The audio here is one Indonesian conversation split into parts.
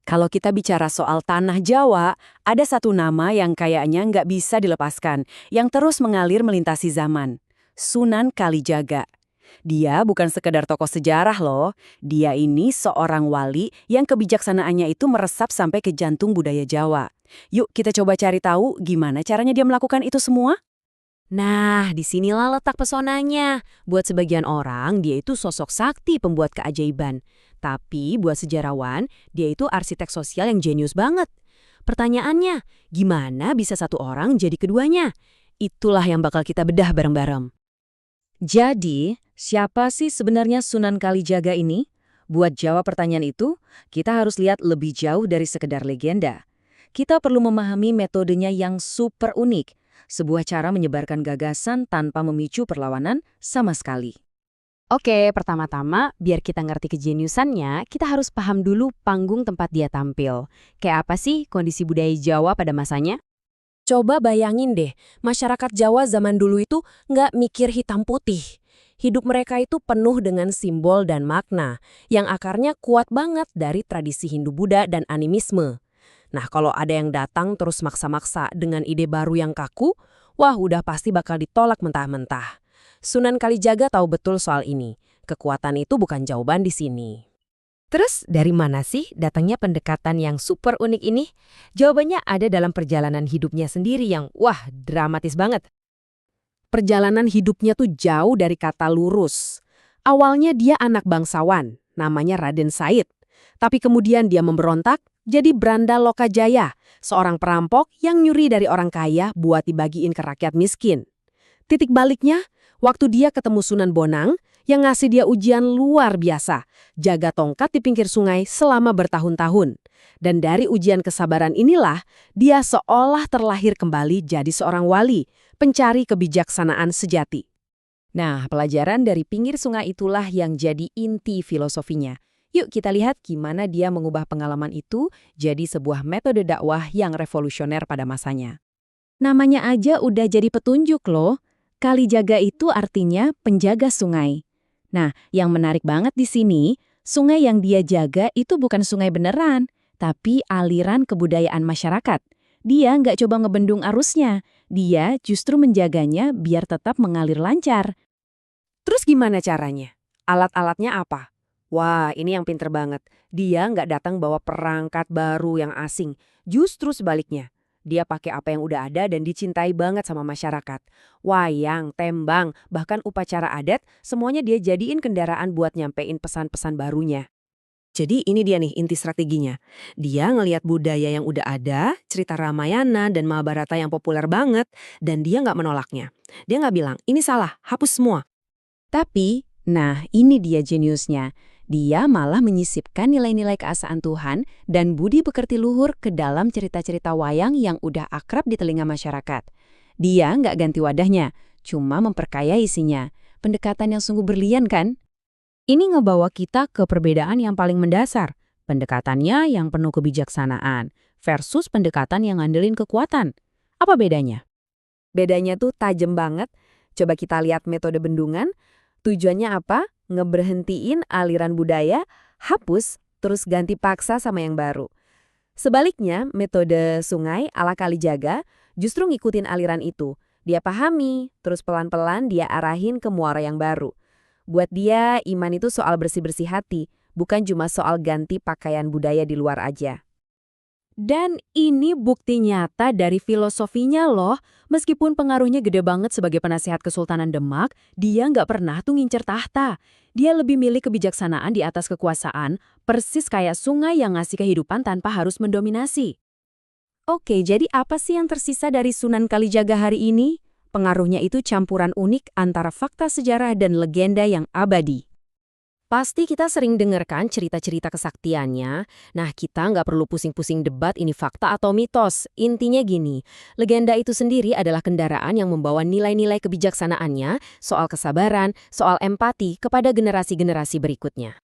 Kalau kita bicara soal tanah Jawa, ada satu nama yang kayaknya nggak bisa dilepaskan, yang terus mengalir melintasi zaman. Sunan Kalijaga. Dia bukan sekedar tokoh sejarah loh, dia ini seorang wali yang kebijaksanaannya itu meresap sampai ke jantung budaya Jawa. Yuk kita coba cari tahu gimana caranya dia melakukan itu semua? Nah, disinilah letak pesonanya. Buat sebagian orang, dia itu sosok sakti pembuat keajaiban. Tapi buat sejarawan, dia itu arsitek sosial yang jenius banget. Pertanyaannya, gimana bisa satu orang jadi keduanya? Itulah yang bakal kita bedah bareng-bareng. Jadi, siapa sih sebenarnya Sunan Kalijaga ini? Buat jawab pertanyaan itu, kita harus lihat lebih jauh dari sekedar legenda. Kita perlu memahami metodenya yang super unik, sebuah cara menyebarkan gagasan tanpa memicu perlawanan sama sekali. Oke, pertama-tama, biar kita ngerti kejeniusannya, kita harus paham dulu panggung tempat dia tampil. Kayak apa sih kondisi budaya Jawa pada masanya? Coba bayangin deh, masyarakat Jawa zaman dulu itu nggak mikir hitam putih. Hidup mereka itu penuh dengan simbol dan makna, yang akarnya kuat banget dari tradisi Hindu-Buddha dan animisme. Nah, kalau ada yang datang terus maksa-maksa dengan ide baru yang kaku, wah udah pasti bakal ditolak mentah-mentah. Sunan Kalijaga tahu betul soal ini. Kekuatan itu bukan jawaban di sini. Terus dari mana sih datangnya pendekatan yang super unik ini? Jawabannya ada dalam perjalanan hidupnya sendiri yang wah dramatis banget. Perjalanan hidupnya tuh jauh dari kata lurus. Awalnya dia anak bangsawan, namanya Raden Said. Tapi kemudian dia memberontak, jadi Branda Lokajaya, seorang perampok yang nyuri dari orang kaya buat dibagiin ke rakyat miskin. Titik baliknya, waktu dia ketemu Sunan Bonang, yang ngasih dia ujian luar biasa, jaga tongkat di pinggir sungai selama bertahun-tahun. Dan dari ujian kesabaran inilah, dia seolah terlahir kembali jadi seorang wali, pencari kebijaksanaan sejati. Nah, pelajaran dari pinggir sungai itulah yang jadi inti filosofinya. Yuk kita lihat gimana dia mengubah pengalaman itu jadi sebuah metode dakwah yang revolusioner pada masanya. Namanya aja udah jadi petunjuk loh. Kalijaga itu artinya penjaga sungai. Nah, yang menarik banget di sini, sungai yang dia jaga itu bukan sungai beneran, tapi aliran kebudayaan masyarakat. Dia nggak coba ngebendung arusnya, dia justru menjaganya biar tetap mengalir lancar. Terus gimana caranya? Alat-alatnya apa? Wah, ini yang pinter banget. Dia nggak datang bawa perangkat baru yang asing. Justru sebaliknya. Dia pakai apa yang udah ada dan dicintai banget sama masyarakat. Wayang, tembang, bahkan upacara adat, semuanya dia jadiin kendaraan buat nyampein pesan-pesan barunya. Jadi ini dia nih inti strateginya. Dia ngelihat budaya yang udah ada, cerita Ramayana dan Mahabharata yang populer banget, dan dia nggak menolaknya. Dia nggak bilang, ini salah, hapus semua. Tapi, nah ini dia jeniusnya. Dia malah menyisipkan nilai-nilai keesaan Tuhan dan budi pekerti luhur ke dalam cerita-cerita wayang yang udah akrab di telinga masyarakat. Dia nggak ganti wadahnya, cuma memperkaya isinya. Pendekatan yang sungguh berlian kan? Ini ngebawa kita ke perbedaan yang paling mendasar. Pendekatannya yang penuh kebijaksanaan versus pendekatan yang ngandelin kekuatan. Apa bedanya? Bedanya tuh tajam banget. Coba kita lihat metode bendungan. Tujuannya apa? Ngeberhentiin aliran budaya, hapus, terus ganti paksa sama yang baru. Sebaliknya, metode sungai ala Kalijaga justru ngikutin aliran itu. Dia pahami, terus pelan-pelan dia arahin ke muara yang baru. Buat dia, iman itu soal bersih-bersih hati, bukan cuma soal ganti pakaian budaya di luar aja. Dan ini bukti nyata dari filosofinya loh. Meskipun pengaruhnya gede banget sebagai penasihat Kesultanan Demak, dia nggak pernah tuh ngincer tahta. Dia lebih milih kebijaksanaan di atas kekuasaan, persis kayak sungai yang ngasih kehidupan tanpa harus mendominasi. Oke, jadi apa sih yang tersisa dari Sunan Kalijaga hari ini? Pengaruhnya itu campuran unik antara fakta sejarah dan legenda yang abadi. Pasti kita sering dengarkan cerita-cerita kesaktiannya. Nah, kita nggak perlu pusing-pusing debat ini fakta atau mitos. Intinya gini, legenda itu sendiri adalah kendaraan yang membawa nilai-nilai kebijaksanaannya, soal kesabaran, soal empati kepada generasi-generasi berikutnya.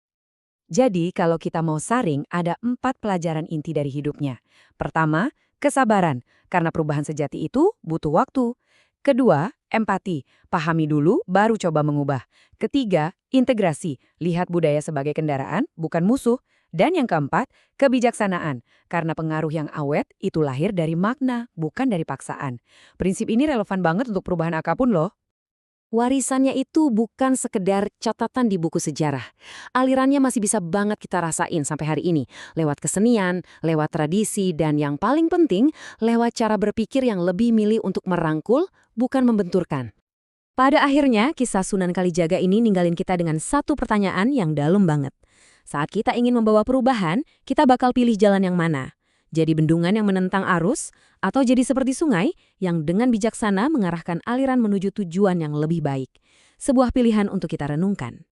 Jadi kalau kita mau saring, ada 4 pelajaran inti dari hidupnya. Pertama, kesabaran, karena perubahan sejati itu butuh waktu. Kedua, empati, pahami dulu baru coba mengubah. Ketiga, integrasi, lihat budaya sebagai kendaraan, bukan musuh. Dan yang keempat, kebijaksanaan. Karena pengaruh yang awet itu lahir dari makna, bukan dari paksaan. Prinsip ini relevan banget untuk perubahan apapun loh. Warisannya itu bukan sekedar catatan di buku sejarah. Alirannya masih bisa banget kita rasain sampai hari ini. Lewat kesenian, lewat tradisi, dan yang paling penting, lewat cara berpikir yang lebih milih untuk merangkul, bukan membenturkan. Pada akhirnya, kisah Sunan Kalijaga ini ninggalin kita dengan satu pertanyaan yang dalam banget. Saat kita ingin membawa perubahan, kita bakal pilih jalan yang mana? Jadi bendungan yang menentang arus, atau jadi seperti sungai yang dengan bijaksana mengarahkan aliran menuju tujuan yang lebih baik. Sebuah pilihan untuk kita renungkan.